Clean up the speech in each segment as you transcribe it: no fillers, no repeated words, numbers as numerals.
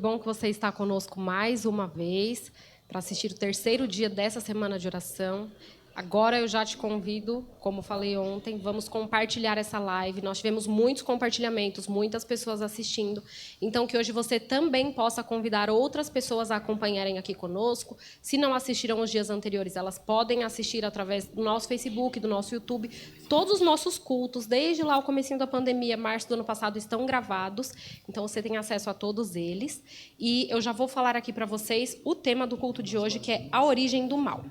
bom que você está conosco mais uma vez para assistir o terceiro dia dessa semana de oração. Agora eu já te convido, como falei ontem, vamos compartilhar essa live. Nós tivemos muitos compartilhamentos, muitas pessoas assistindo. Então, que hoje você também possa convidar outras pessoas a acompanharem aqui conosco. Se não assistiram os dias anteriores, elas podem assistir através do nosso Facebook, do nosso YouTube. Todos os nossos cultos, desde lá o comecinho da pandemia, março do ano passado, estão gravados. Então, você tem acesso a todos eles. E eu já vou falar aqui para vocês o tema do culto de hoje, que é a origem do mal.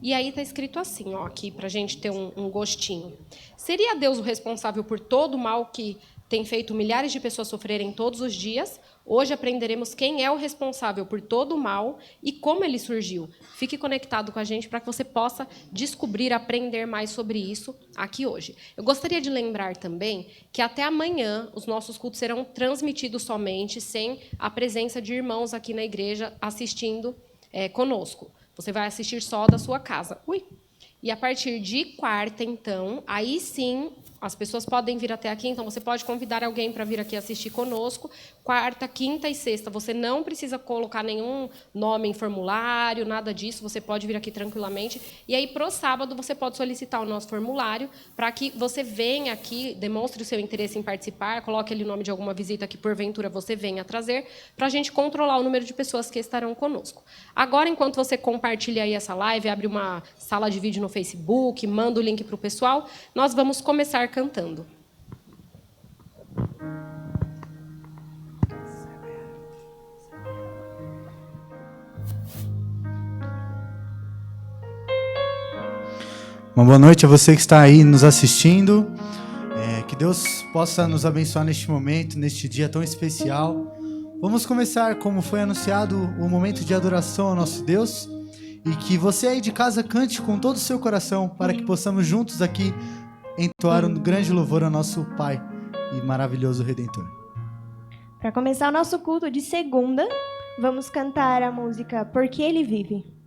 E aí está escrito assim, ó, aqui, para a gente ter um gostinho. Seria Deus o responsável por todo o mal que tem feito milhares de pessoas sofrerem todos os dias? Hoje aprenderemos quem é o responsável por todo o mal e como ele surgiu. Fique conectado com a gente para que você possa descobrir, aprender mais sobre isso aqui hoje. Eu gostaria de lembrar também que até amanhã os nossos cultos serão transmitidos somente, sem a presença de irmãos aqui na igreja assistindo conosco. Você vai assistir só da sua casa. Ui! E a partir de quarta, então, aí sim, as pessoas podem vir até aqui, então você pode convidar alguém para vir aqui assistir conosco. Quarta, quinta e sexta, você não precisa colocar nenhum nome em formulário, nada disso, você pode vir aqui tranquilamente. E aí, para o sábado, você pode solicitar o nosso formulário para que você venha aqui, demonstre o seu interesse em participar, coloque ali o nome de alguma visita que, porventura, você venha trazer, para a gente controlar o número de pessoas que estarão conosco. Agora, enquanto você compartilha aí essa live, abre uma sala de vídeo no Facebook, manda o link para o pessoal, nós vamos começar cantando. Uma boa noite a você que está aí nos assistindo. Que Deus possa nos abençoar neste momento, neste dia tão especial. Vamos começar, como foi anunciado, o momento de adoração ao nosso Deus. E que você aí de casa cante com todo o seu coração, para que possamos juntos aqui entoar um grande louvor ao nosso Pai e maravilhoso Redentor. Para começar o nosso culto de segunda, vamos cantar a música Porque Ele Vive. Porque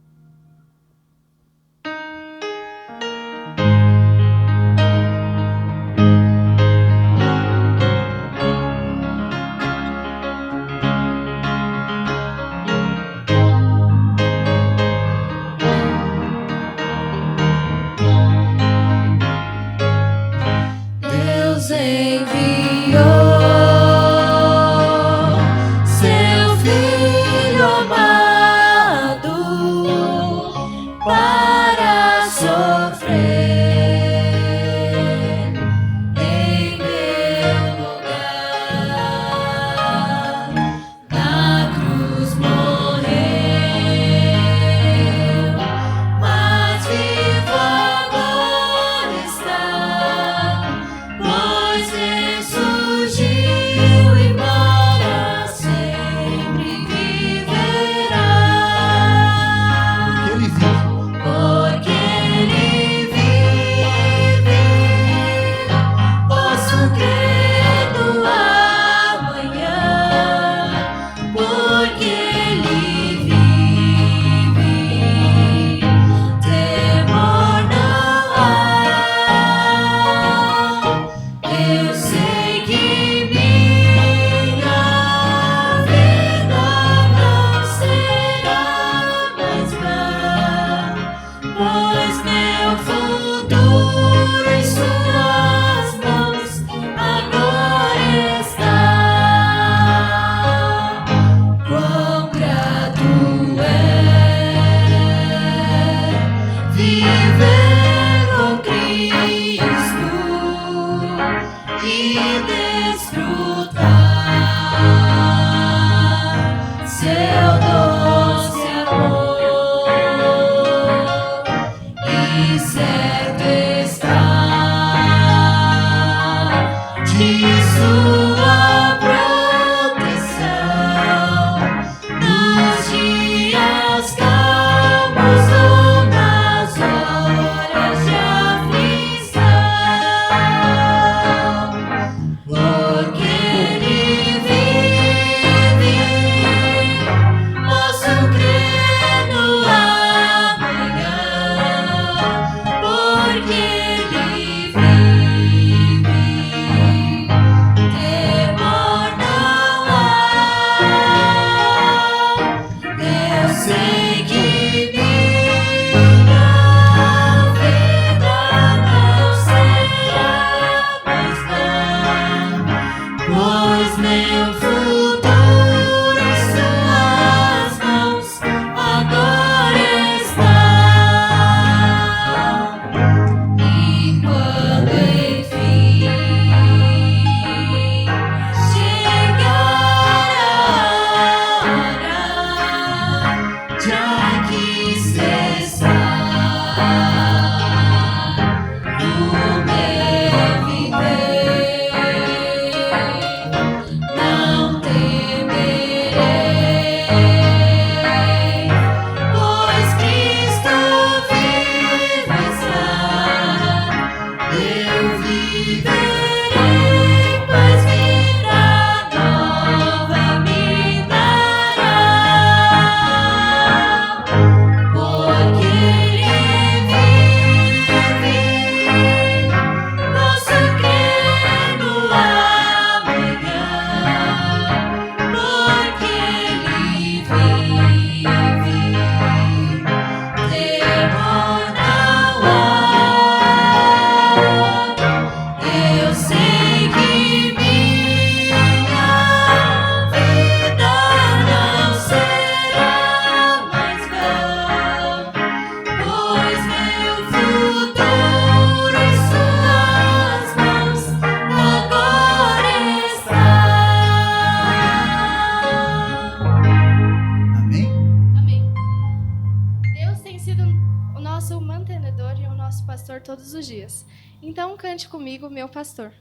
o nosso mantenedor e o nosso pastor todos os dias. Então, cante comigo, meu pastor.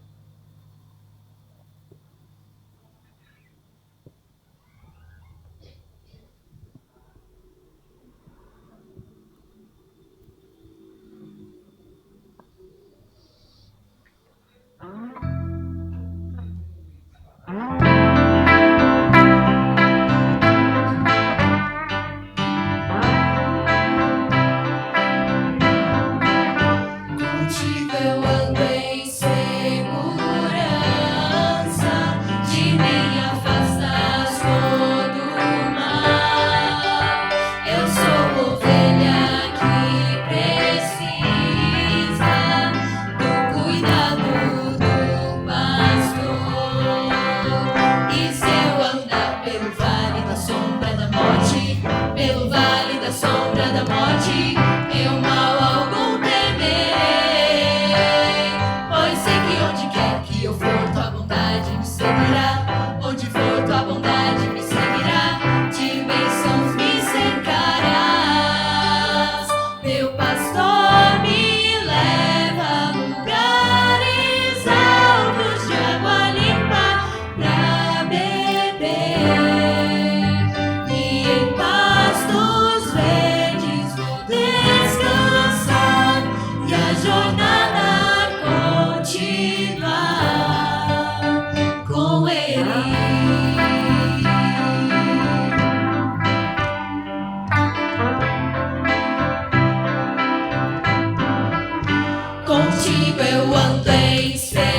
Contigo eu ando em segurança, de mim afastas todo o mal. Eu sou ovelha que precisa do cuidado do pastor. E se eu andar pelo vale da sombra da morte, pelo vale da sombra da morte, eu mal algum temerei, pois sei que onde quer que eu for, tua bondade me seguirá. Onde for, tua bondade me seguirá. De bênçãos me cercarás. Meu pastor me leva a lugares altos de água limpa pra beber. E em pastos verdes vou descansar e a jornada continuar com Ele. Contigo eu ando em segurança,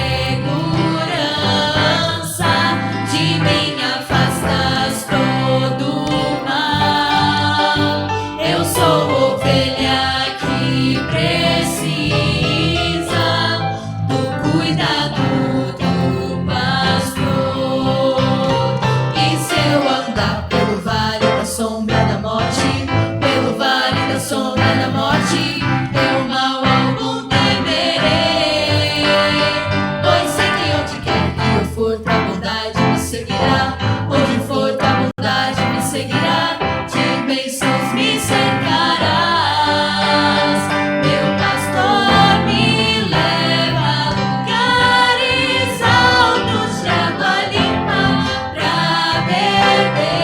de mim afastas todo o mal. Eu sou ovelha que precisa do cuidado do pastor. E se eu andar pelo vale da sombra da morte, pelo vale da sombra da morte, eu mal algum temerei, pois sei que onde quer que eu for, tua bondade me seguirá. Onde for, tua bondade me seguirá. De bênçãos me cercarás. Meu pastor me leva a lugares altos de água limpa pra beber.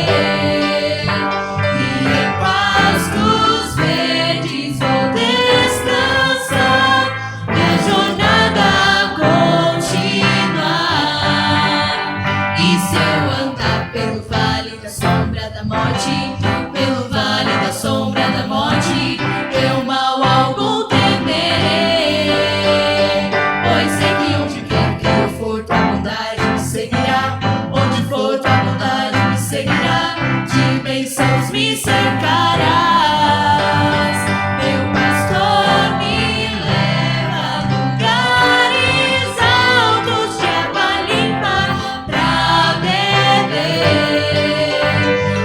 E em pastos verdes vou descansar e a jornada continuar. E se eu andar pelo vale da sombra da morte, pelo vale da sombra da morte, eu mal algum temerei, pois sei que onde quer que eu for, tua bondade me seguirá. Onde for, tua bondade me seguirá. De bênçãos me cercarás. Meu pastor me leva a lugares altos de água limpa pra beber.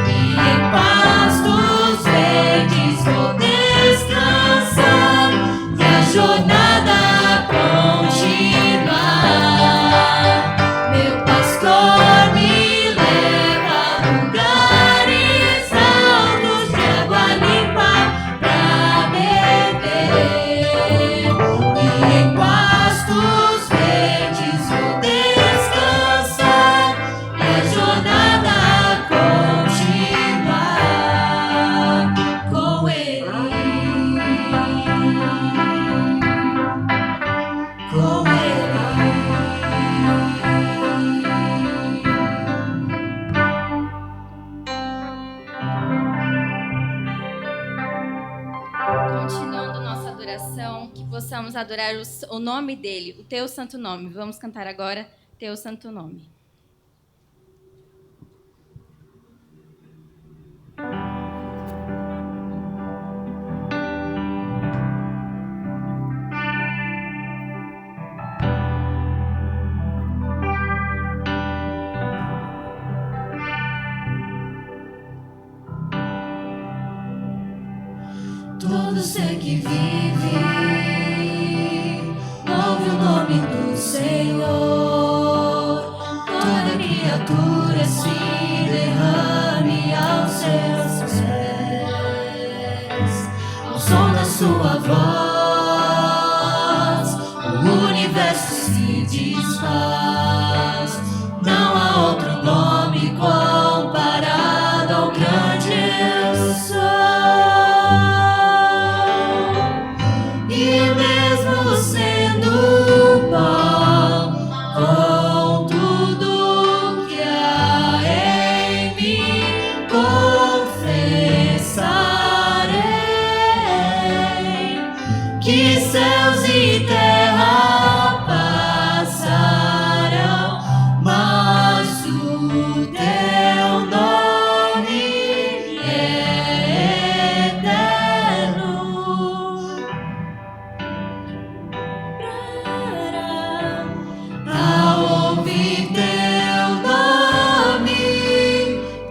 E em pastos verdes vou descansar e a jornada continuar. Meu pastor me leva a lugares altos de água limpa pra beber. E em pastos verdes vou descansar e a jornada continuar com Ele. Com Ele. Continuando nossa adoração, que possamos adorar o nome dele, o teu santo nome. Vamos cantar agora teu santo nome. Todo ser que vive, ouve o nome do Senhor. Toda criatura se derrame aos seus pés. Ao som da sua voz, o universo se desfaz. Não há outro nome comparado ao grande eu sou. E mesmo sendo pó, com tudo que há em mim, confessarei que céus e terra passarão, mas o teu nome é eterno. Ao ouvir teu nome,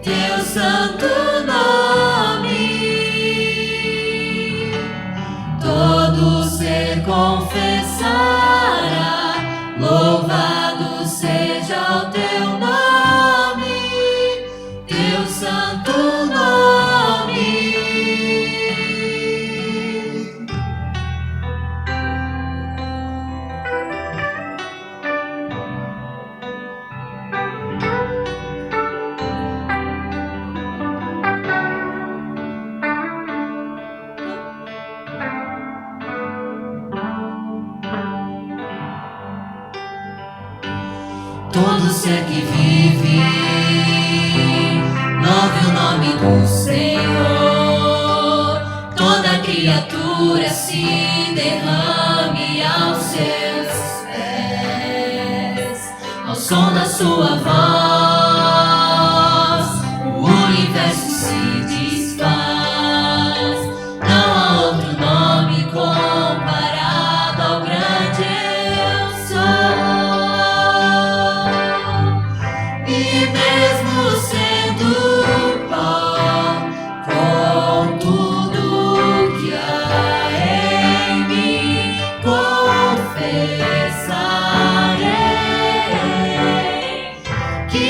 teu santo nome, todo ser confessará, louvado seja o teu nome, teu santo nome. Todo ser que vive, louve o nome do Senhor. Toda criatura se derrame aos seus pés. Ao som da sua voz, o universo se desfaz. Não há outro nome comparado ao grande eu sou. E mesmo sendo pó, com tudo que há em mim, confessarei que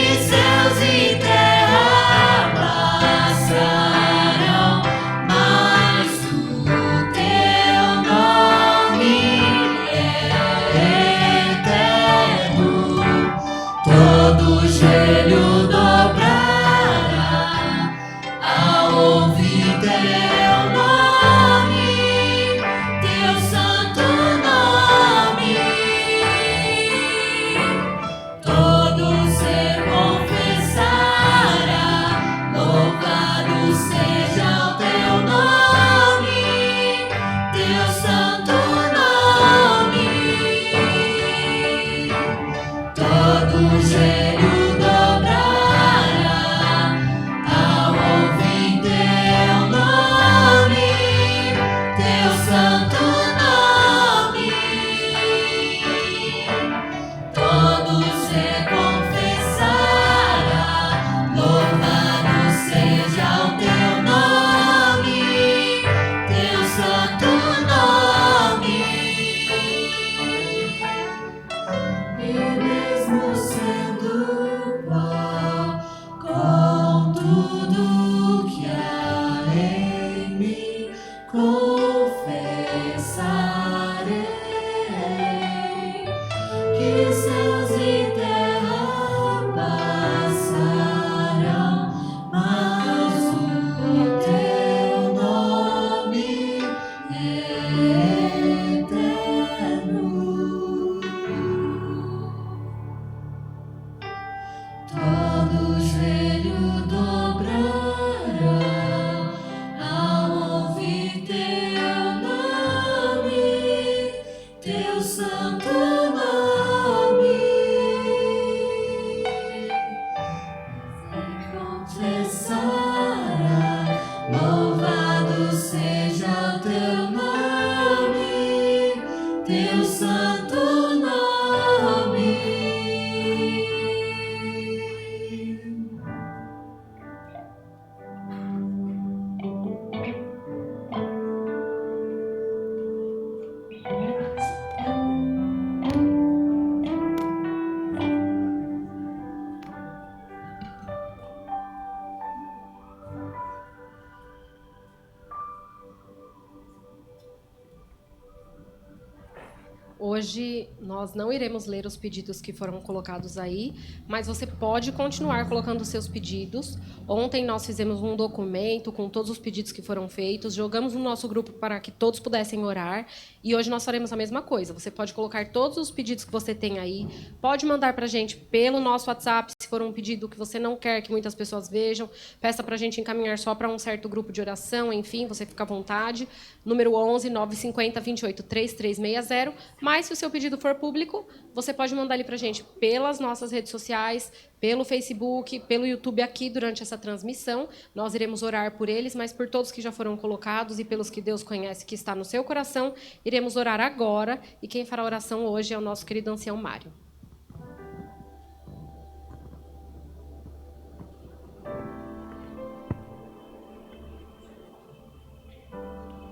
Hoje nós não iremos ler os pedidos que foram colocados aí, mas você pode continuar colocando os seus pedidos. Ontem nós fizemos um documento com todos os pedidos que foram feitos, jogamos no nosso grupo para que todos pudessem orar, e hoje nós faremos a mesma coisa. Você pode colocar todos os pedidos que você tem aí, pode mandar para a gente pelo nosso WhatsApp, se for um pedido que você não quer que muitas pessoas vejam, peça para a gente encaminhar só para um certo grupo de oração, enfim, você fica à vontade. Número 11 950 28 3360. Mas, se o seu pedido for público, você pode mandar ele para a gente pelas nossas redes sociais, pelo Facebook, pelo YouTube aqui durante essa transmissão. Nós iremos orar por eles, mas por todos que já foram colocados e pelos que Deus conhece que está no seu coração, iremos orar agora. E quem fará a oração hoje é o nosso querido ancião Mário.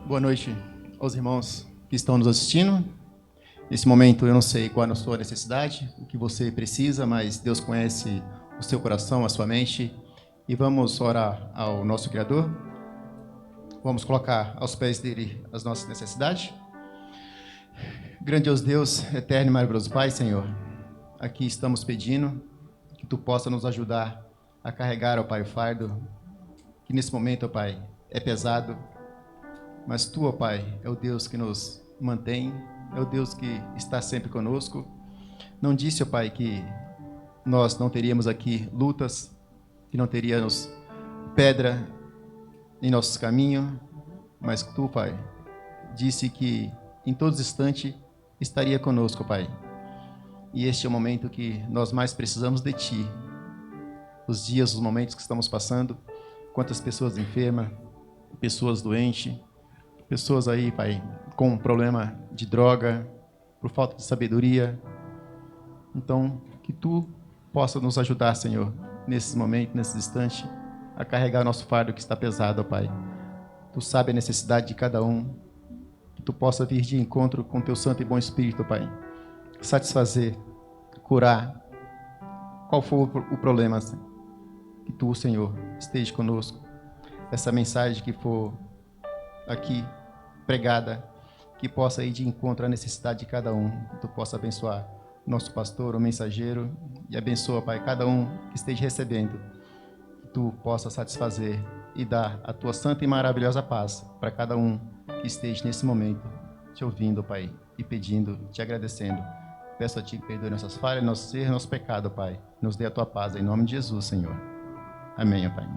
Boa noite aos irmãos que estão nos assistindo. Nesse momento eu não sei qual é a sua necessidade, o que você precisa, mas Deus conhece o seu coração, a sua mente. E vamos orar ao nosso Criador. Vamos colocar aos pés dele as nossas necessidades. Grandioso Deus, eterno e maravilhoso Pai, Senhor, aqui estamos pedindo que Tu possa nos ajudar a carregar, ó Pai, o fardo, que nesse momento, ó Pai, é pesado, mas Tu, ó Pai, é o Deus que nos mantém, é o Deus que está sempre conosco. Não disse, ó Pai, que nós não teríamos aqui lutas, que não teríamos pedra em nossos caminhos, mas Tu, Pai, disse que em todos os instantes estaria conosco, Pai. E este é o momento que nós mais precisamos de Ti. Os dias, os momentos que estamos passando, quantas pessoas enfermas, pessoas doentes, pessoas aí, Pai, com problema de droga, por falta de sabedoria. Então, que Tu possa nos ajudar, Senhor, nesses momentos, nesses instantes, a carregar nosso fardo que está pesado, ó Pai. Tu sabe a necessidade de cada um, que Tu possa vir de encontro com Teu Santo e Bom Espírito, Pai. Satisfazer, curar, qual for o problema, que Tu, Senhor, esteja conosco. Essa mensagem que for aqui pregada, que possa ir de encontro à necessidade de cada um, que Tu possa abençoar nosso pastor, o mensageiro, e abençoa, Pai, cada um que esteja recebendo, que Tu possa satisfazer e dar a Tua santa e maravilhosa paz para cada um que esteja nesse momento Te ouvindo, Pai, e pedindo, Te agradecendo. Peço a Ti que perdoe nossas falhas, nosso erro, nosso pecado, Pai. Nos dê a Tua paz, em nome de Jesus, Senhor. Amém, Pai.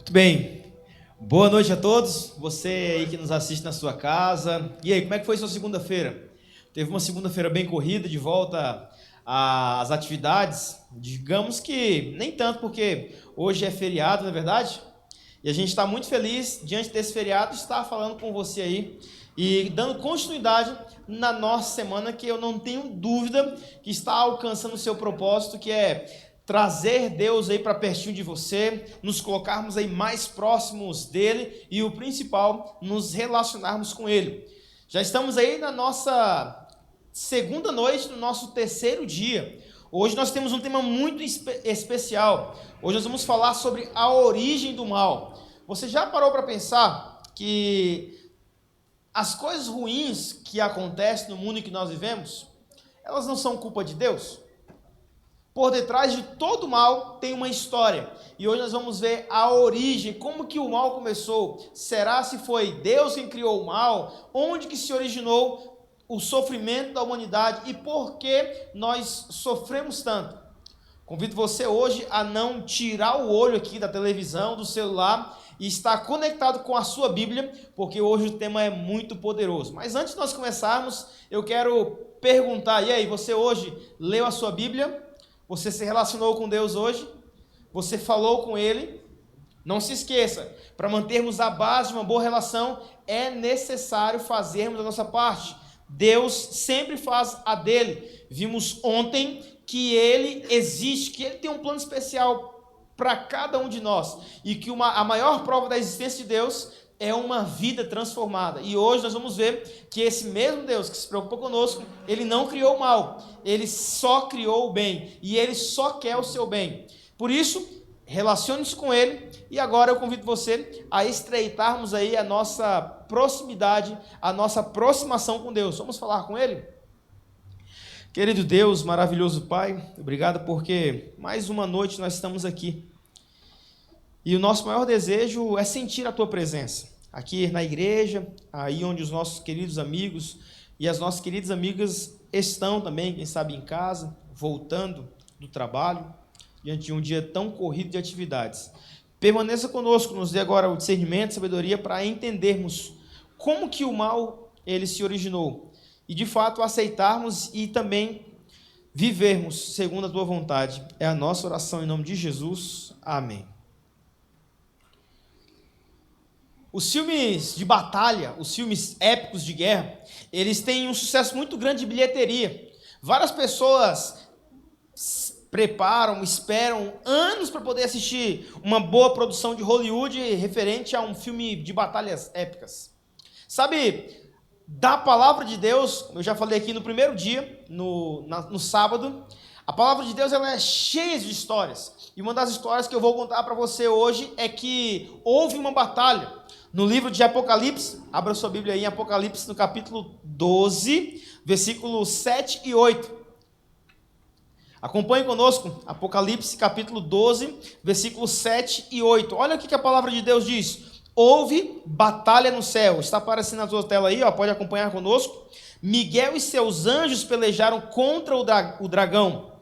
Muito bem, boa noite a todos, você aí que nos assiste na sua casa. E aí, como é que foi sua segunda-feira? Teve uma segunda-feira bem corrida, de volta às atividades? Digamos que nem tanto, porque hoje é feriado, não é verdade? E a gente está muito feliz, diante desse feriado, estar falando com você aí e dando continuidade na nossa semana, que eu não tenho dúvida que está alcançando o seu propósito, que é trazer Deus aí para pertinho de você, nos colocarmos aí mais próximos dele e o principal, nos relacionarmos com ele. Já estamos aí na nossa segunda noite, no nosso terceiro dia. Hoje nós temos um tema muito especial. Hoje nós vamos falar sobre a origem do mal. Você já parou para pensar que as coisas ruins que acontecem no mundo em que nós vivemos, elas não são culpa de Deus? Por detrás de todo mal tem uma história. E hoje nós vamos ver a origem, como que o mal começou. Será se foi Deus quem criou o mal? Onde que se originou o sofrimento da humanidade? E por que nós sofremos tanto? Convido você hoje a não tirar o olho aqui da televisão, do celular, e estar conectado com a sua Bíblia, porque hoje o tema é muito poderoso. Mas antes de nós começarmos, eu quero perguntar, e aí, você hoje leu a sua Bíblia? Você se relacionou com Deus hoje? Você falou com Ele? Não se esqueça, para mantermos a base de uma boa relação, é necessário fazermos a nossa parte. Deus sempre faz a dele. Vimos ontem que ele existe, que ele tem um plano especial para cada um de nós, e que a maior prova da existência de Deus é uma vida transformada. E hoje nós vamos ver que esse mesmo Deus que se preocupou conosco, ele não criou o mal, ele só criou o bem, e ele só quer o seu bem. Por isso, relacione-se com ele, e agora eu convido você a estreitarmos aí a nossa proximidade, a nossa aproximação com Deus. Vamos falar com ele? Querido Deus, maravilhoso Pai, obrigado porque mais uma noite nós estamos aqui. E o nosso maior desejo é sentir a Tua presença, aqui na igreja, aí onde os nossos queridos amigos e as nossas queridas amigas estão também, quem sabe em casa, voltando do trabalho, diante de um dia tão corrido de atividades. Permaneça conosco, nos dê agora o discernimento, a sabedoria para entendermos como que o mal ele se originou e de fato aceitarmos e também vivermos segundo a Tua vontade. É a nossa oração em nome de Jesus. Amém. Os filmes de batalha, os filmes épicos de guerra, eles têm um sucesso muito grande de bilheteria. Várias pessoas preparam, esperam anos para poder assistir uma boa produção de Hollywood referente a um filme de batalhas épicas. Sabe, da palavra de Deus, eu já falei aqui no primeiro dia, no sábado, a palavra de Deus ela é cheia de histórias. E uma das histórias que eu vou contar para você hoje é que houve uma batalha. No livro de Apocalipse, abra sua Bíblia aí em Apocalipse, no capítulo 12, versículos 7 e 8. Acompanhe conosco, Apocalipse, capítulo 12, versículos 7 e 8. Olha o que a palavra de Deus diz. Houve batalha no céu. Está aparecendo na sua tela aí, ó, pode acompanhar conosco. Miguel e seus anjos pelejaram contra o dragão.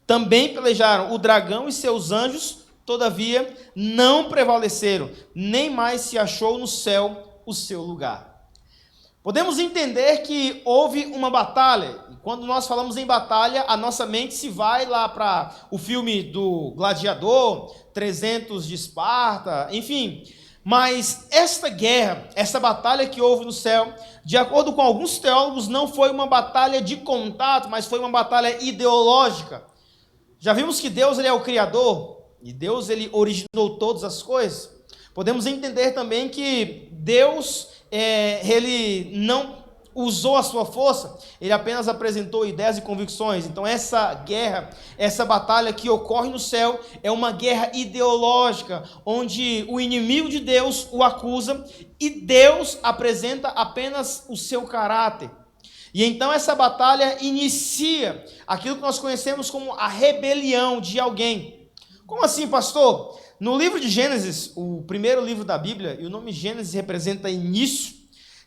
Também pelejaram o dragão e seus anjos, todavia não prevaleceram, nem mais se achou no céu o seu lugar. Podemos entender que houve uma batalha, e quando nós falamos em batalha, a nossa mente se vai lá para o filme do Gladiador, 300 de Esparta, enfim. Mas esta guerra, essa batalha que houve no céu, de acordo com alguns teólogos, não foi uma batalha de contato, mas foi uma batalha ideológica. Já vimos que Deus ele é o Criador, e Deus ele originou todas as coisas. Podemos entender também que Deus ele não usou a sua força, ele apenas apresentou ideias e convicções. Então essa guerra, essa batalha que ocorre no céu é uma guerra ideológica, onde o inimigo de Deus o acusa e Deus apresenta apenas o seu caráter. E então essa batalha inicia aquilo que nós conhecemos como a rebelião de alguém. Como assim, pastor? No livro de Gênesis, o primeiro livro da Bíblia, e o nome Gênesis representa início,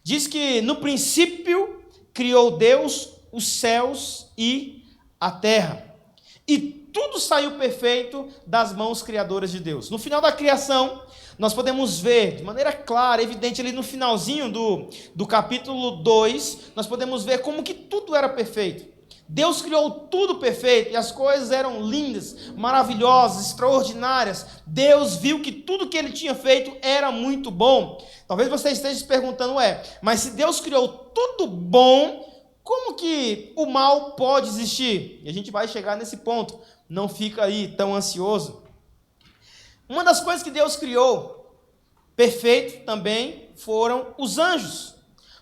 diz que no princípio criou Deus os céus e a terra. E tudo saiu perfeito das mãos criadoras de Deus. No final da criação, nós podemos ver de maneira clara, evidente, ali no finalzinho do capítulo 2, nós podemos ver como que tudo era perfeito. Deus criou tudo perfeito e as coisas eram lindas, maravilhosas, extraordinárias. Deus viu que tudo que ele tinha feito era muito bom. Talvez você esteja se perguntando, mas se Deus criou tudo bom, como que o mal pode existir? E a gente vai chegar nesse ponto, não fica aí tão ansioso. Uma das coisas que Deus criou perfeito também foram os anjos.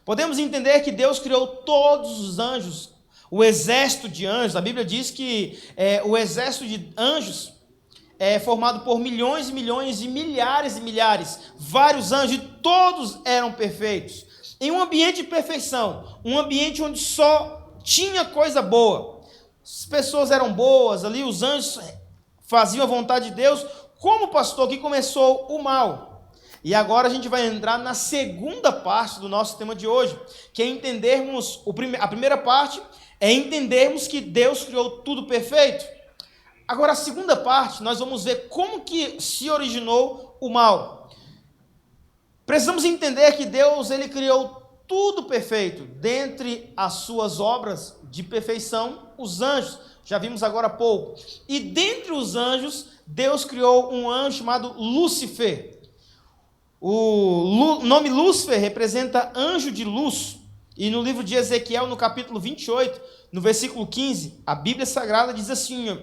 Podemos entender que Deus criou todos os anjos, o exército de anjos. A Bíblia diz que o exército de anjos é formado por milhões e milhões e milhares, vários anjos, e todos eram perfeitos. Em um ambiente de perfeição, um ambiente onde só tinha coisa boa. As pessoas eram boas, ali os anjos faziam a vontade de Deus. Como, pastor, que começou o mal? E agora a gente vai entrar na segunda parte do nosso tema de hoje, que é entendermos, a primeira parte é entendermos que Deus criou tudo perfeito. Agora a segunda parte, nós vamos ver como que se originou o mal. Precisamos entender que Deus ele criou tudo perfeito, dentre as suas obras de perfeição, os anjos, já vimos agora há pouco. E dentre os anjos, Deus criou um anjo chamado Lúcifer. O nome Lúcifer representa anjo de luz. E no livro de Ezequiel, no capítulo 28, no versículo 15, a Bíblia Sagrada diz assim, ó,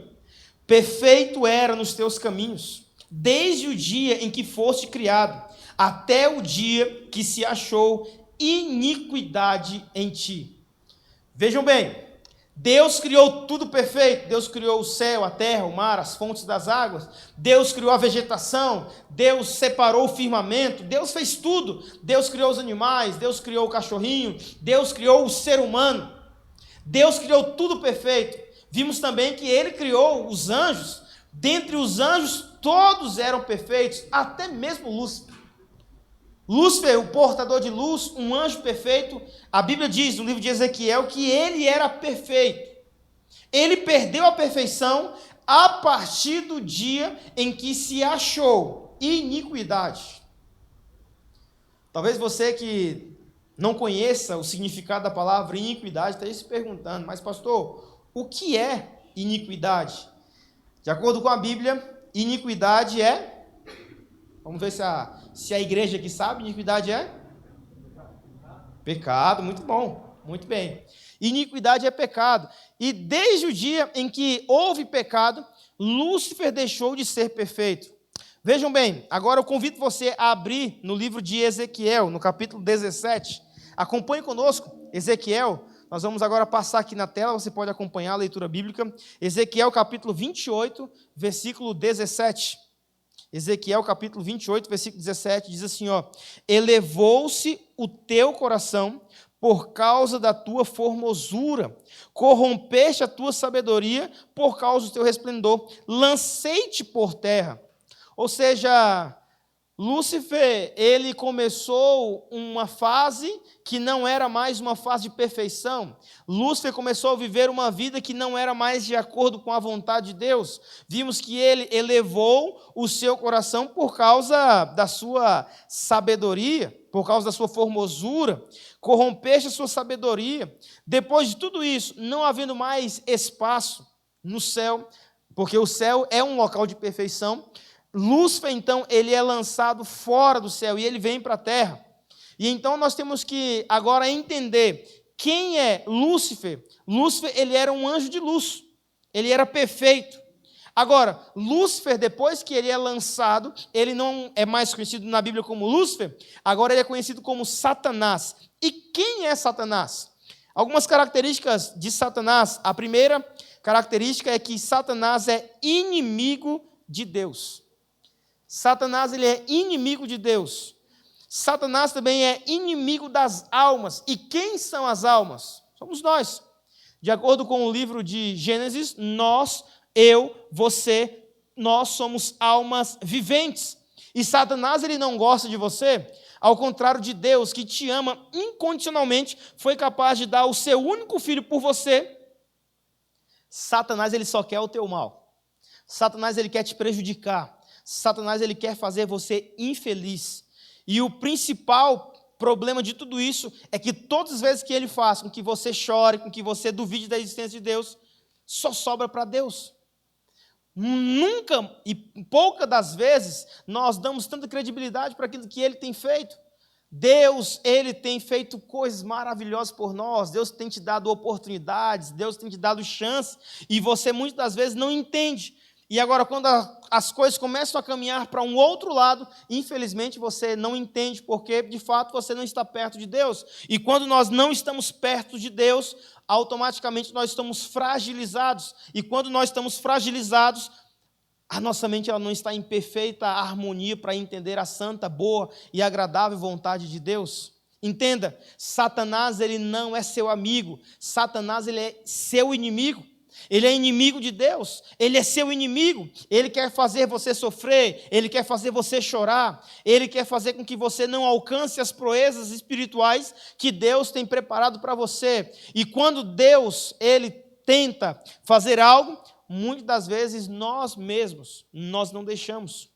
perfeito era nos teus caminhos, desde o dia em que foste criado, até o dia que se achou iniquidade em ti. Vejam bem, Deus criou tudo perfeito. Deus criou o céu, a terra, o mar, as fontes das águas. Deus criou a vegetação. Deus separou o firmamento. Deus fez tudo. Deus criou os animais. Deus criou o cachorrinho. Deus criou o ser humano. Deus criou tudo perfeito. Vimos também que Ele criou os anjos. Dentre os anjos, todos eram perfeitos, até mesmo Lúcifer. Lúcifer, o portador de luz, um anjo perfeito, a Bíblia diz no livro de Ezequiel que ele era perfeito. Ele perdeu a perfeição a partir do dia em que se achou iniquidade. Talvez você que não conheça o significado da palavra iniquidade esteja se perguntando, mas pastor, o que é iniquidade? De acordo com a Bíblia, iniquidade é... Vamos ver se a igreja aqui sabe, iniquidade é? Pecado, muito bom, muito bem. Iniquidade é pecado. E desde o dia em que houve pecado, Lúcifer deixou de ser perfeito. Vejam bem, agora eu convido você a abrir no livro de Ezequiel, no capítulo 17. Acompanhe conosco, Ezequiel. Nós vamos agora passar aqui na tela, você pode acompanhar a leitura bíblica. Ezequiel, capítulo 28, versículo 17. Ezequiel capítulo 28, versículo 17, diz assim, ó, elevou-se o teu coração por causa da tua formosura, corrompeste a tua sabedoria por causa do teu resplendor, lancei-te por terra. Ou seja, Lúcifer, ele começou uma fase que não era mais uma fase de perfeição. Lúcifer começou a viver uma vida que não era mais de acordo com a vontade de Deus. Vimos que ele elevou o seu coração por causa da sua sabedoria, por causa da sua formosura, corrompeste a sua sabedoria. Depois de tudo isso, não havendo mais espaço no céu, porque o céu é um local de perfeição, Lúcifer, então, ele é lançado fora do céu e ele vem para a terra. E então nós temos que agora entender quem é Lúcifer. Lúcifer, ele era um anjo de luz, ele era perfeito. Agora, Lúcifer, depois que ele é lançado, ele não é mais conhecido na Bíblia como Lúcifer, agora ele é conhecido como Satanás. E quem é Satanás? Algumas características de Satanás. A primeira característica é que Satanás é inimigo de Deus. Satanás, ele é inimigo de Deus. Satanás também é inimigo das almas. E quem são as almas? Somos nós. De acordo com o livro de Gênesis, nós, eu, você, nós somos almas viventes. E Satanás, ele não gosta de você. Ao contrário de Deus, que te ama incondicionalmente, foi capaz de dar o seu único filho por você. Satanás, ele só quer o teu mal. Satanás, ele quer te prejudicar. Satanás, ele quer fazer você infeliz. E o principal problema de tudo isso é que todas as vezes que ele faz com que você chore, com que você duvide da existência de Deus, só sobra para Deus. Nunca e poucas das vezes nós damos tanta credibilidade para aquilo que ele tem feito. Deus, ele tem feito coisas maravilhosas por nós. Deus tem te dado oportunidades, Deus tem te dado chance, e você muitas das vezes não entende. E agora, quando as coisas começam a caminhar para um outro lado, infelizmente você não entende, porque de fato você não está perto de Deus. E quando nós não estamos perto de Deus, automaticamente nós estamos fragilizados. E quando nós estamos fragilizados, a nossa mente ela não está em perfeita harmonia para entender a santa, boa e agradável vontade de Deus. Entenda, Satanás, ele não é seu amigo. Satanás, ele é seu inimigo. Ele é inimigo de Deus, ele é seu inimigo, ele quer fazer você sofrer, ele quer fazer você chorar, ele quer fazer com que você não alcance as proezas espirituais que Deus tem preparado para você. E quando Deus, ele tenta fazer algo, muitas das vezes nós mesmos, nós não deixamos.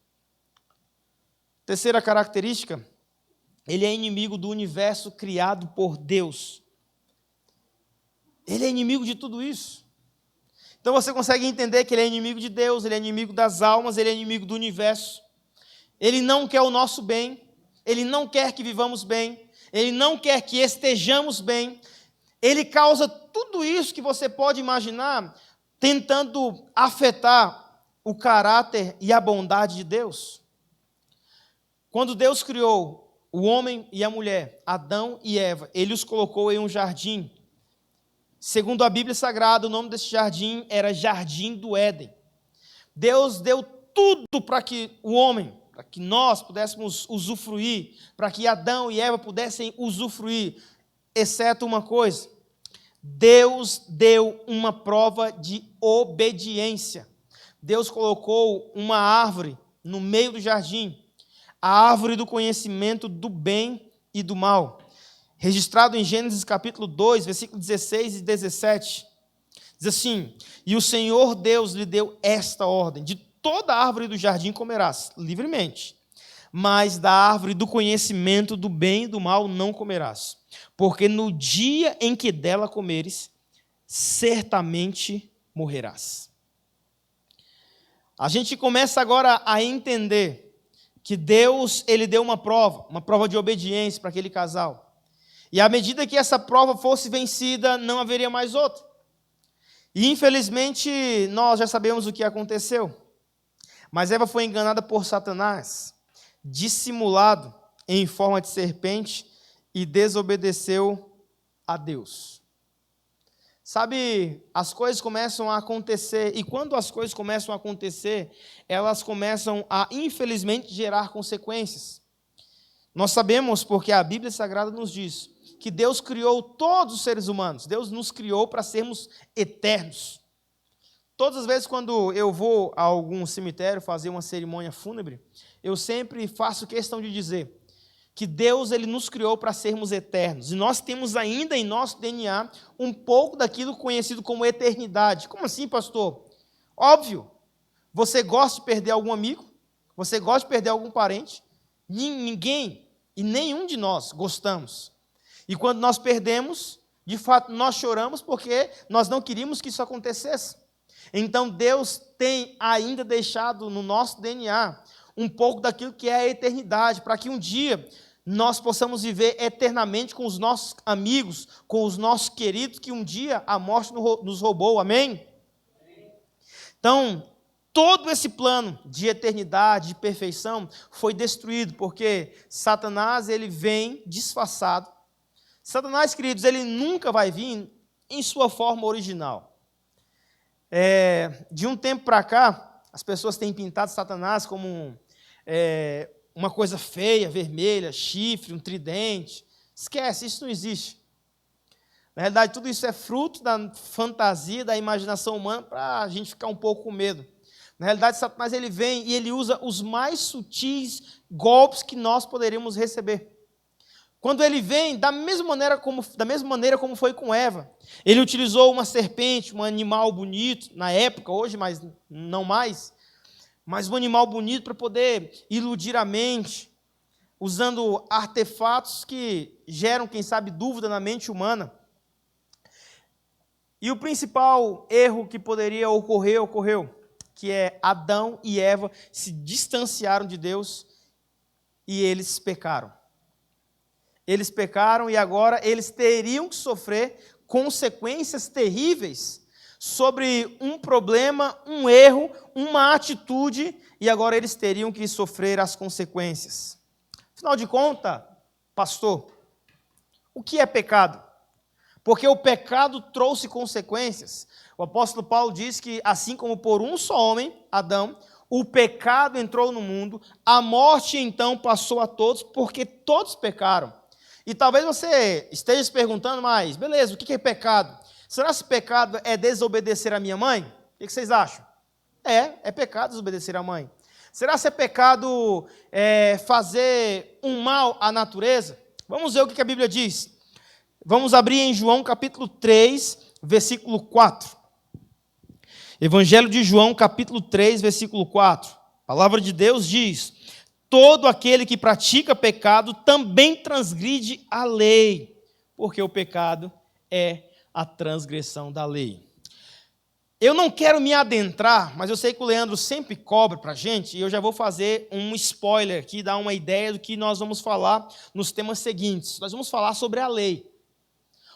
Terceira característica, ele é inimigo do universo criado por Deus. Ele é inimigo de tudo isso. Então você consegue entender que ele é inimigo de Deus, ele é inimigo das almas, ele é inimigo do universo. Ele não quer o nosso bem, ele não quer que vivamos bem, Ele não quer que estejamos bem. Ele causa tudo isso que você pode imaginar, tentando afetar o caráter e a bondade de Deus. Quando Deus criou o homem e a mulher, Adão e Eva, ele os colocou em um jardim. Segundo a Bíblia Sagrada, o nome desse jardim era Jardim do Éden. Deus deu tudo para que o homem, para que nós pudéssemos usufruir, para que Adão e Eva pudessem usufruir, exceto uma coisa: Deus deu uma prova de obediência. Deus colocou uma árvore no meio do jardim, a árvore do conhecimento do bem e do mal, registrado em Gênesis capítulo 2, versículo 16 e 17. Diz assim: e o Senhor Deus lhe deu esta ordem: de toda árvore do jardim comerás livremente, mas da árvore do conhecimento do bem e do mal não comerás, porque no dia em que dela comeres, certamente morrerás. A gente começa agora a entender que Deus, ele deu uma prova de obediência para aquele casal. E à medida que essa prova fosse vencida, não haveria mais outra. E infelizmente, nós já sabemos o que aconteceu. Mas Eva foi enganada por Satanás, dissimulado em forma de serpente, e desobedeceu a Deus. Sabe, as coisas começam a acontecer, e quando as coisas começam a acontecer, elas começam a, infelizmente, gerar consequências. Nós sabemos, porque a Bíblia Sagrada nos diz, que Deus criou todos os seres humanos. Deus nos criou para sermos eternos. Todas as vezes quando eu vou a algum cemitério fazer uma cerimônia fúnebre, eu sempre faço questão de dizer que Deus, ele nos criou para sermos eternos. E nós temos ainda em nosso DNA um pouco daquilo conhecido como eternidade. Como assim, pastor? Óbvio. Você gosta de perder algum amigo? Você gosta de perder algum parente? Ninguém e nenhum de nós gostamos. E quando nós perdemos, de fato, nós choramos porque nós não queríamos que isso acontecesse. Então, Deus tem ainda deixado no nosso DNA um pouco daquilo que é a eternidade, para que um dia nós possamos viver eternamente com os nossos amigos, com os nossos queridos, que um dia a morte nos roubou, amém? Então, todo esse plano de eternidade, de perfeição, foi destruído, porque Satanás, ele vem disfarçado. Satanás, queridos, ele nunca vai vir em sua forma original. De um tempo para cá, as pessoas têm pintado Satanás como uma coisa feia, vermelha, chifre, um tridente. Esquece, isso não existe. Na realidade, tudo isso é fruto da fantasia, da imaginação humana, para a gente ficar um pouco com medo. Na realidade, Satanás, ele vem e ele usa os mais sutis golpes que nós poderíamos receber. Quando ele vem, da mesma maneira como foi com Eva, ele utilizou uma serpente, um animal bonito, na época, hoje, mas não mais, mas um animal bonito para poder iludir a mente, usando artefatos que geram, quem sabe, dúvida na mente humana. E o principal erro que poderia ocorreu, que é Adão e Eva se distanciaram de Deus e eles pecaram. Eles pecaram e agora eles teriam que sofrer consequências terríveis sobre um problema, um erro, uma atitude, e agora eles teriam que sofrer as consequências. Afinal de contas, pastor, o que é pecado? Porque o pecado trouxe consequências. O apóstolo Paulo diz que, assim como por um só homem, Adão, o pecado entrou no mundo, a morte então passou a todos, porque todos pecaram. E talvez você esteja se perguntando, mas beleza, o que é pecado? Será que pecado é desobedecer a minha mãe? O que vocês acham? É pecado desobedecer a mãe. Será que é pecado fazer um mal à natureza? Vamos ver o que a Bíblia diz. Vamos abrir em João capítulo 3, versículo 4. Evangelho de João, capítulo 3, versículo 4. A palavra de Deus diz: todo aquele que pratica pecado também transgride a lei, porque o pecado é a transgressão da lei. Eu não quero me adentrar, mas eu sei que o Leandro sempre cobra para a gente, e eu já vou fazer um spoiler aqui, dar uma ideia do que nós vamos falar nos temas seguintes. Nós vamos falar sobre a lei.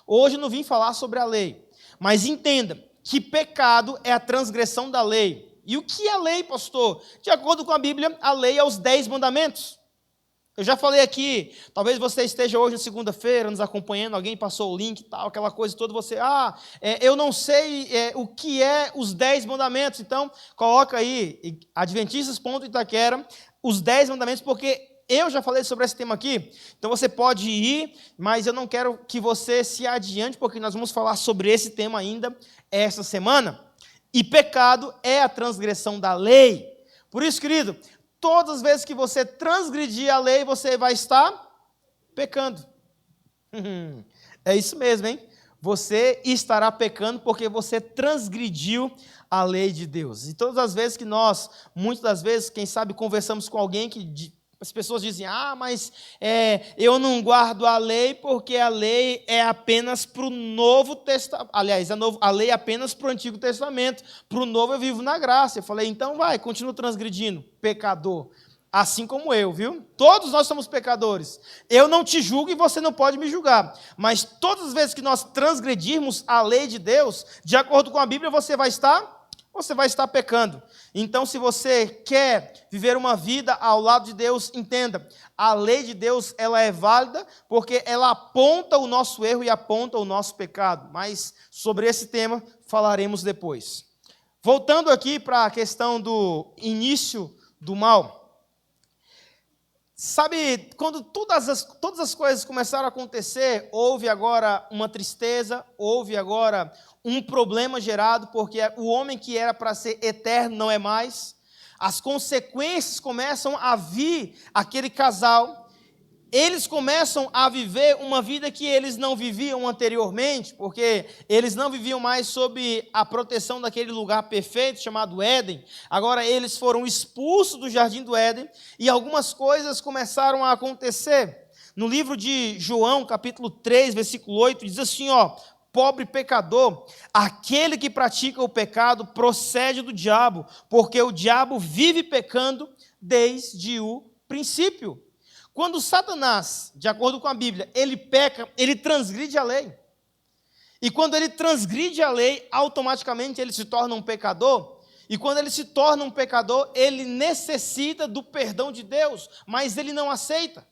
Hoje eu não vim falar sobre a lei, mas entenda que pecado é a transgressão da lei. E o que é lei, pastor? De acordo com a Bíblia, a lei é os 10 mandamentos. Eu já falei aqui, talvez você esteja hoje na segunda-feira nos acompanhando, alguém passou o link e tal, aquela coisa toda, você, eu não sei o que é os 10 mandamentos, então coloca aí, Adventistas.Itaquera, os 10 mandamentos, porque eu já falei sobre esse tema aqui, então você pode ir, mas eu não quero que você se adiante, porque nós vamos falar sobre esse tema ainda esta semana. E pecado é a transgressão da lei. Por isso, querido, todas as vezes que você transgredir a lei, você vai estar pecando. É isso mesmo, hein? Você estará pecando porque você transgrediu a lei de Deus. E todas as vezes que nós, muitas das vezes, quem sabe, conversamos com alguém que as pessoas dizem, mas eu não guardo a lei porque a lei é apenas para o Novo Testamento. Aliás, a lei é apenas para o Antigo Testamento. Para o Novo eu vivo na graça. Eu falei, então vai, continua transgredindo, pecador. Assim como eu, viu? Todos nós somos pecadores. Eu não te julgo e você não pode me julgar. Mas todas as vezes que nós transgredirmos a lei de Deus, de acordo com a Bíblia, você vai estar pecando. Então, se você quer viver uma vida ao lado de Deus, entenda, a lei de Deus ela é válida porque ela aponta o nosso erro e aponta o nosso pecado. Mas sobre esse tema falaremos depois. Voltando aqui para a questão do início do mal. Sabe, quando todas as coisas começaram a acontecer, houve agora uma tristeza, houve agora um problema gerado, porque o homem que era para ser eterno não é mais. As consequências começam a vir aquele casal. Eles começam a viver uma vida que eles não viviam anteriormente, porque eles não viviam mais sob a proteção daquele lugar perfeito chamado Éden. Agora eles foram expulsos do jardim do Éden e algumas coisas começaram a acontecer. No livro de João, capítulo 3, versículo 8, diz assim, pobre pecador, aquele que pratica o pecado procede do diabo, porque o diabo vive pecando desde o princípio. Quando Satanás, de acordo com a Bíblia, ele peca, ele transgride a lei. E quando ele transgride a lei, automaticamente ele se torna um pecador. E quando ele se torna um pecador, ele necessita do perdão de Deus, mas ele não aceita.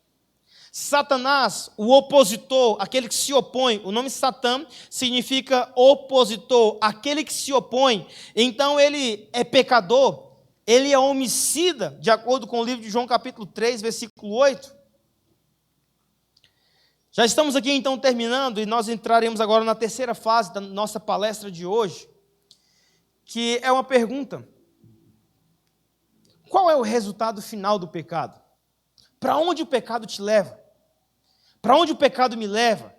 Satanás, o opositor, aquele que se opõe, o nome Satã significa opositor, aquele que se opõe. Então ele é pecador, ele é homicida, de acordo com o livro de João capítulo 3, versículo 8. Já estamos aqui então terminando e nós entraremos agora na terceira fase da nossa palestra de hoje, que é uma pergunta. Qual é o resultado final do pecado? Para onde o pecado te leva? Para onde o pecado me leva?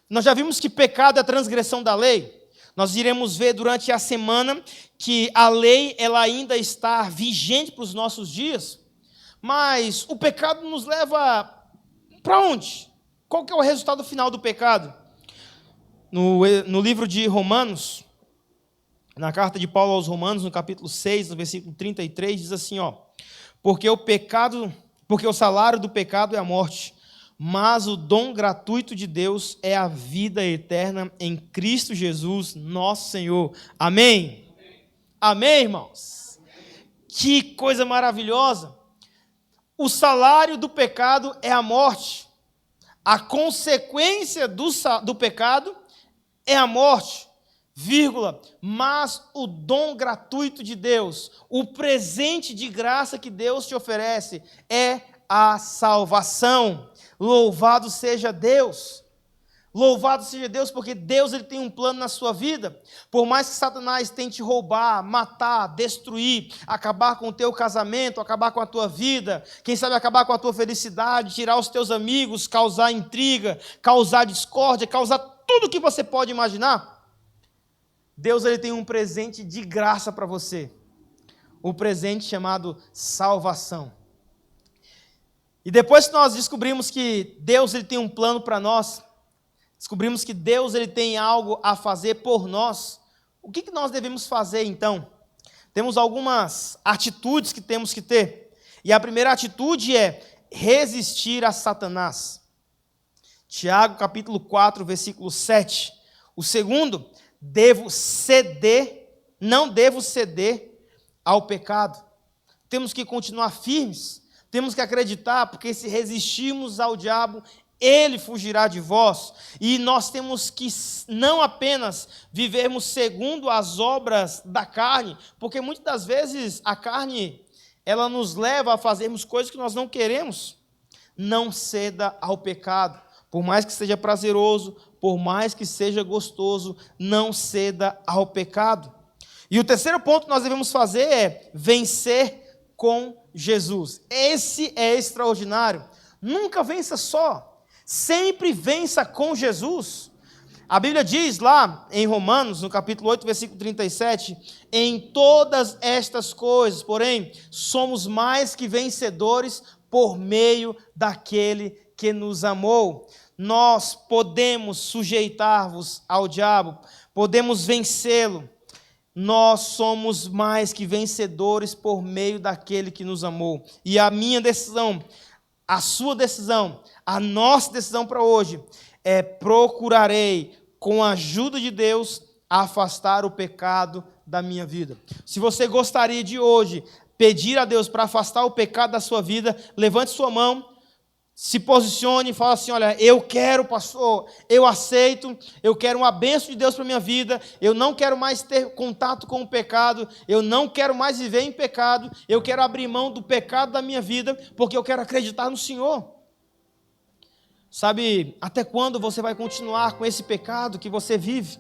Nós já vimos que pecado é a transgressão da lei. Nós iremos ver durante a semana que a lei ela ainda está vigente para os nossos dias. Mas o pecado nos leva para onde? Qual que é o resultado final do pecado? No livro de Romanos, na carta de Paulo aos Romanos, no capítulo 6, no versículo 33, diz assim, porque o salário do pecado é a morte, mas o dom gratuito de Deus é a vida eterna em Cristo Jesus, nosso Senhor. Amém? Amém, irmãos? Que coisa maravilhosa! O salário do pecado é a morte. A consequência do pecado é a morte, mas o dom gratuito de Deus, o presente de graça que Deus te oferece é a salvação. Louvado seja Deus. Louvado seja Deus, porque Deus ele tem um plano na sua vida. Por mais que Satanás tente roubar, matar, destruir, acabar com o teu casamento, acabar com a tua vida, quem sabe acabar com a tua felicidade, tirar os teus amigos, causar intriga, causar discórdia, causar tudo o que você pode imaginar, Deus ele tem um presente de graça para você. O presente chamado salvação. E depois que nós descobrimos que Deus ele tem um plano para nós, descobrimos que Deus ele tem algo a fazer por nós, O que nós devemos fazer, então? Temos algumas atitudes que temos que ter. E a primeira atitude é resistir a Satanás. Tiago, capítulo 4, versículo 7. O segundo, não devo ceder ao pecado. Temos que continuar firmes, temos que acreditar, porque se resistirmos ao diabo, ele fugirá de vós. E nós temos que não apenas vivermos segundo as obras da carne, porque muitas das vezes a carne, ela nos leva a fazermos coisas que nós não queremos. Não ceda ao pecado. Por mais que seja prazeroso, por mais que seja gostoso, não ceda ao pecado. E o terceiro ponto que nós devemos fazer é vencer com Jesus. Esse é extraordinário. Nunca vença só. Sempre vença com Jesus. A Bíblia diz lá em Romanos, no capítulo 8, versículo 37, em todas estas coisas, porém, somos mais que vencedores por meio daquele que nos amou. Nós podemos sujeitar-vos ao diabo, podemos vencê-lo. Nós somos mais que vencedores por meio daquele que nos amou. E a minha decisão, a sua decisão, a nossa decisão para hoje é procurarei, com a ajuda de Deus, afastar o pecado da minha vida. Se você gostaria de hoje pedir a Deus para afastar o pecado da sua vida, levante sua mão, se posicione e fala assim, olha, eu quero, pastor, eu aceito, eu quero uma bênção de Deus para a minha vida, eu não quero mais ter contato com o pecado, eu não quero mais viver em pecado, eu quero abrir mão do pecado da minha vida, porque eu quero acreditar no Senhor. Sabe, até quando você vai continuar com esse pecado que você vive?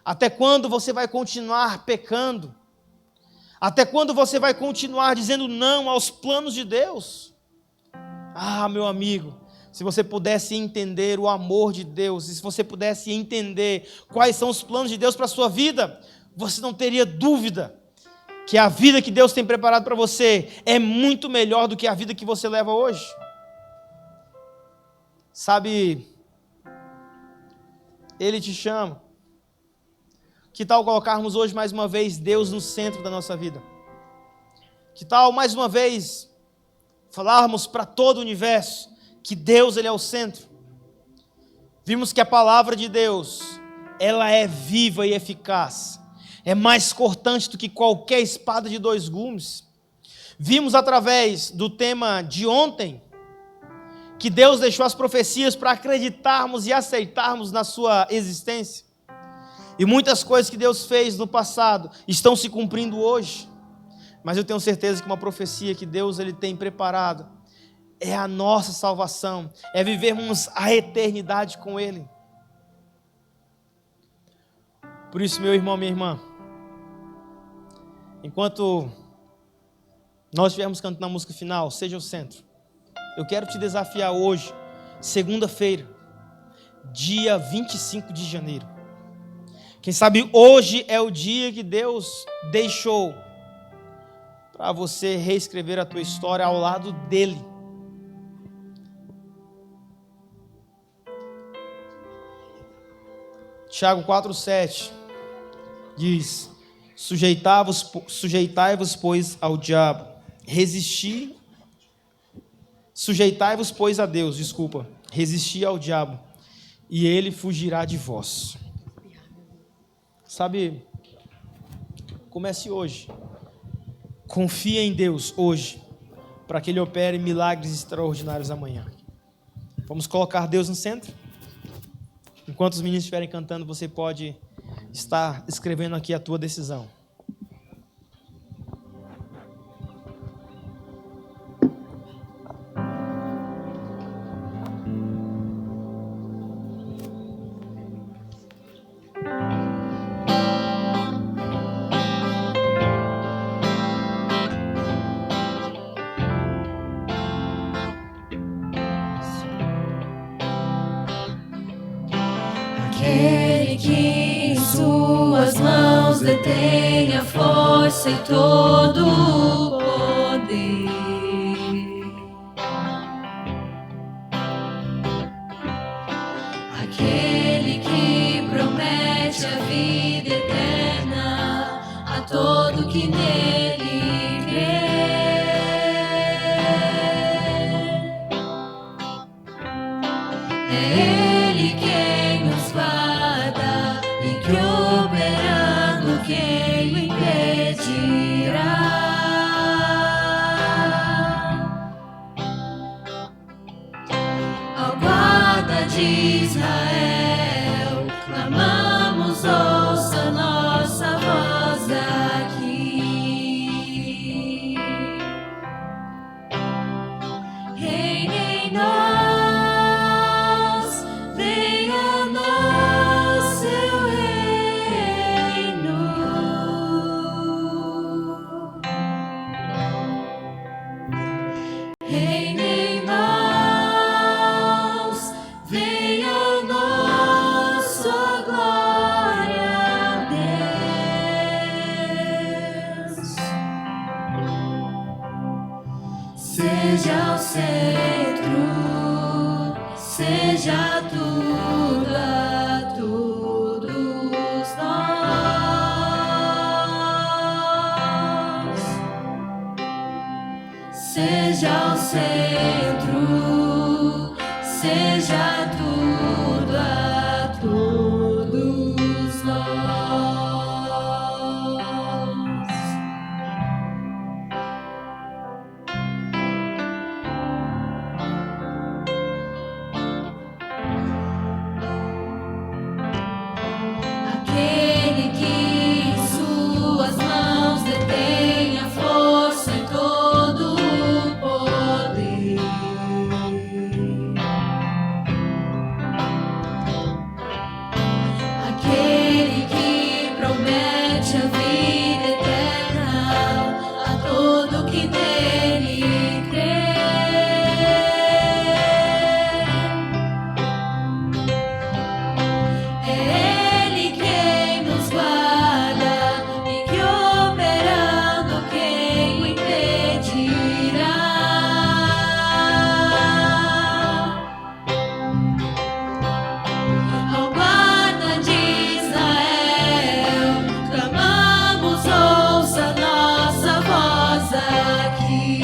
Até quando você vai continuar pecando? Até quando você vai continuar dizendo não aos planos de Deus? Ah, meu amigo, se você pudesse entender o amor de Deus, e se você pudesse entender quais são os planos de Deus para a sua vida, você não teria dúvida que a vida que Deus tem preparado para você é muito melhor do que a vida que você leva hoje. Sabe, Ele te chama. Que tal colocarmos hoje mais uma vez Deus no centro da nossa vida? Que tal mais uma vez falarmos para todo o universo que Deus, Ele é o centro? Vimos que a palavra de Deus, ela é viva e eficaz, é mais cortante do que qualquer espada de 2 gumes. Vimos através do tema de ontem, que Deus deixou as profecias para acreditarmos e aceitarmos na sua existência. E muitas coisas que Deus fez no passado estão se cumprindo hoje. Mas eu tenho certeza que uma profecia que Deus ele tem preparado é a nossa salvação, é vivermos a eternidade com Ele. Por isso, meu irmão, minha irmã, enquanto nós estivermos cantando a música final, seja o centro, eu quero te desafiar hoje, segunda-feira, dia 25 de janeiro. Quem sabe hoje é o dia que Deus deixou para você reescrever a tua história ao lado dele. Tiago 4,7 diz: sujeitai-vos, pois, ao diabo, sujeitai-vos, pois, a Deus, resisti ao diabo, e ele fugirá de vós. Sabe, comece hoje. Confia em Deus hoje, para que Ele opere milagres extraordinários amanhã. Vamos colocar Deus no centro? Enquanto os meninos estiverem cantando, você pode estar escrevendo aqui a tua decisão. Aquele que em suas mãos detém a força e todo o poder. Aquele que promete a vida que nele crer. É Ele quem nos guarda e que operando quem o impedirá. Ao guarda de Israel, clamamos, ouça nossa voz aqui. Reine em nós, venha a nós seu reino. Reine em nós, venha a nós sua glória, Deus. Seja o centro, seja tudo a todos nós. Seja o centro, seja tudo a todos nós. Aquele que em suas mãos detém a força e todo o poder. Aquele que promete a vida eterna a todo que nele crer. É Ele quem nos guarda e que operando quem o impedirá. Ao guarda de Israel, clamamos, ouça nossa voz aqui.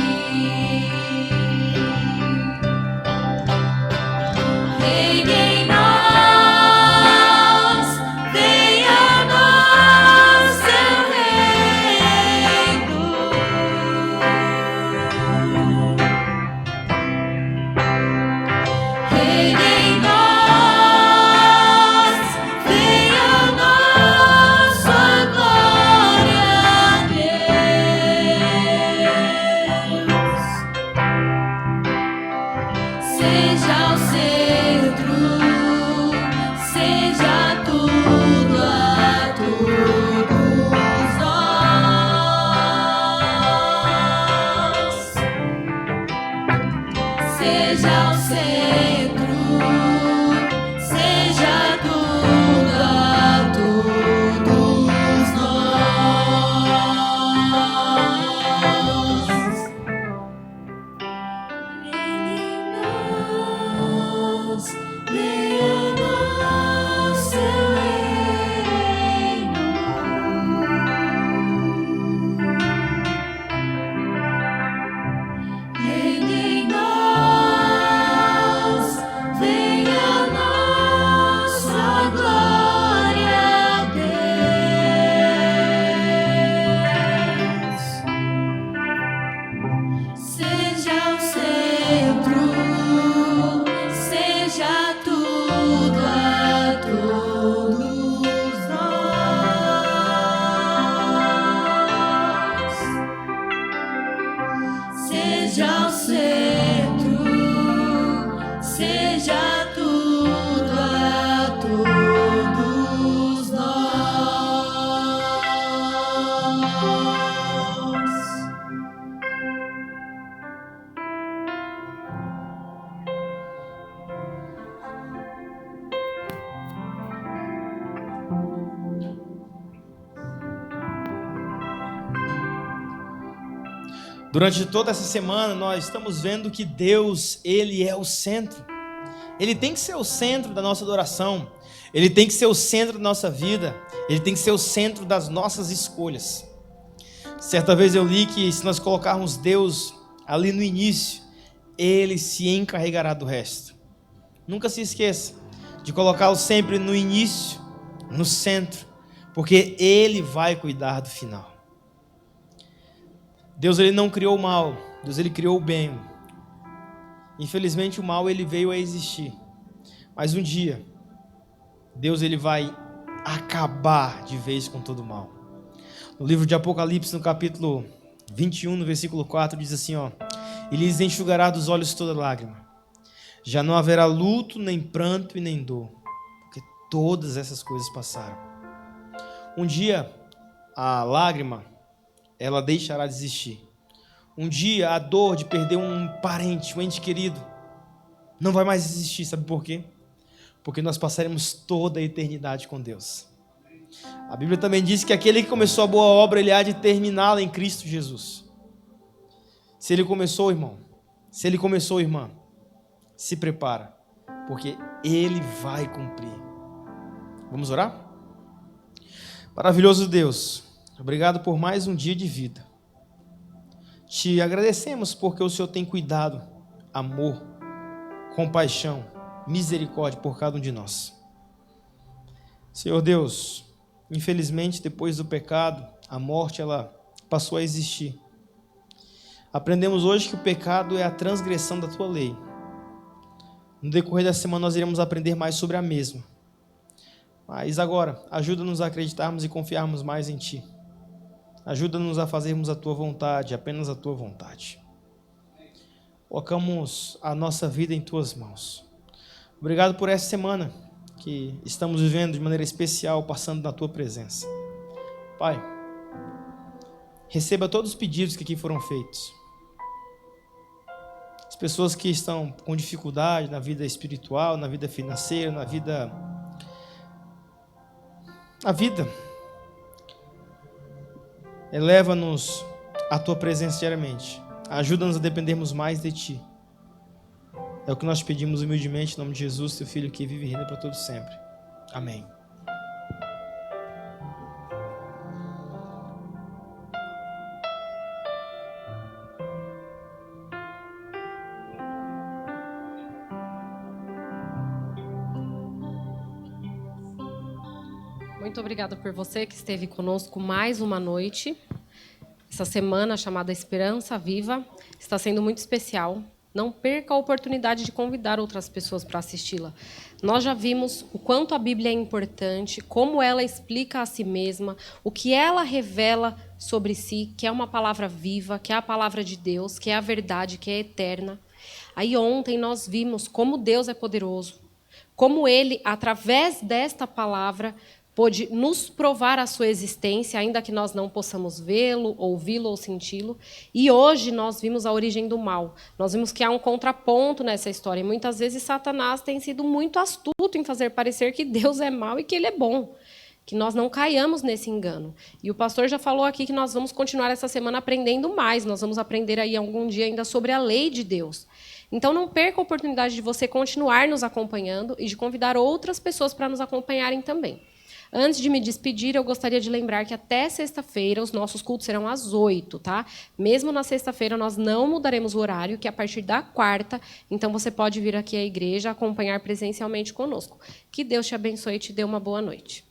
Reine em nós, venha a nós seu reino. Reine em nós, venha a nós sua glória, Deus. Seja o centro, seja tudo a todos nós. Seja o centro, seja tudo a todos nós. Reine em nós, venha a nós seu reino. Reine em nós, venha a nós sua glória, Deus. Seja o centro, seja tudo a todos nós. Seja o centro, seja tudo a todos nós. Durante toda essa semana nós estamos vendo que Deus, Ele é o centro. Ele tem que ser o centro da nossa adoração. Ele tem que ser o centro da nossa vida. Ele tem que ser o centro das nossas escolhas. Certa vez eu li que se nós colocarmos Deus ali no início, Ele se encarregará do resto. Nunca se esqueça de colocá-lo sempre no início, no centro, porque Ele vai cuidar do final. Deus, Ele não criou o mal, Deus, Ele criou o bem. Infelizmente o mal, ele veio a existir. Mas um dia, Deus, Ele vai acabar de vez com todo o mal. No livro de Apocalipse, no capítulo 21, no versículo 4, diz assim, ó: e lhes enxugará dos olhos toda lágrima. Já não haverá luto, nem pranto e nem dor, porque todas essas coisas passaram. Um dia, a lágrima, ela deixará de existir. Um dia, a dor de perder um parente, um ente querido, não vai mais existir. Sabe por quê? Porque nós passaremos toda a eternidade com Deus. A Bíblia também diz que aquele que começou a boa obra, ele há de terminá-la em Cristo Jesus. Se ele começou, irmão, se ele começou, irmã, se prepara, porque ele vai cumprir. Vamos orar? Maravilhoso Deus, obrigado por mais um dia de vida. Te agradecemos porque o Senhor tem cuidado, amor, compaixão, misericórdia por cada um de nós. Senhor Deus, infelizmente, depois do pecado, a morte ela passou a existir. Aprendemos hoje que o pecado é a transgressão da Tua lei. No decorrer da semana nós iremos aprender mais sobre a mesma. Mas agora, ajuda-nos a acreditarmos e confiarmos mais em Ti. Ajuda-nos a fazermos a Tua vontade, apenas a Tua vontade. Colocamos a nossa vida em Tuas mãos. Obrigado por essa semana que estamos vivendo de maneira especial, passando na Tua presença. Pai, receba todos os pedidos que aqui foram feitos. As pessoas que estão com dificuldade na vida espiritual, na vida financeira, na vida, eleva-nos à Tua presença diariamente. Ajuda-nos a dependermos mais de Ti. É o que nós pedimos humildemente em nome de Jesus, Teu Filho, que vive e reina para todos sempre. Amém. Muito obrigada por você que esteve conosco mais uma noite. Essa semana chamada Esperança Viva está sendo muito especial. Não perca a oportunidade de convidar outras pessoas para assisti-la. Nós já vimos o quanto a Bíblia é importante, como ela explica a si mesma, o que ela revela sobre si, que é uma palavra viva, que é a palavra de Deus, que é a verdade, que é eterna. Aí ontem nós vimos como Deus é poderoso, como Ele, através desta palavra, pôde nos provar a sua existência, ainda que nós não possamos vê-lo, ouvi-lo ou senti-lo. E hoje nós vimos a origem do mal. Nós vimos que há um contraponto nessa história. E muitas vezes Satanás tem sido muito astuto em fazer parecer que Deus é mau e que Ele é bom. Que nós não caiamos nesse engano. E o pastor já falou aqui que nós vamos continuar essa semana aprendendo mais. Nós vamos aprender aí algum dia ainda sobre a lei de Deus. Então não perca a oportunidade de você continuar nos acompanhando e de convidar outras pessoas para nos acompanharem também. Antes de me despedir, eu gostaria de lembrar que até sexta-feira os nossos cultos serão às 8, tá? Mesmo na sexta-feira nós não mudaremos o horário, que é a partir da quarta. Então você pode vir aqui à igreja acompanhar presencialmente conosco. Que Deus te abençoe e te dê uma boa noite.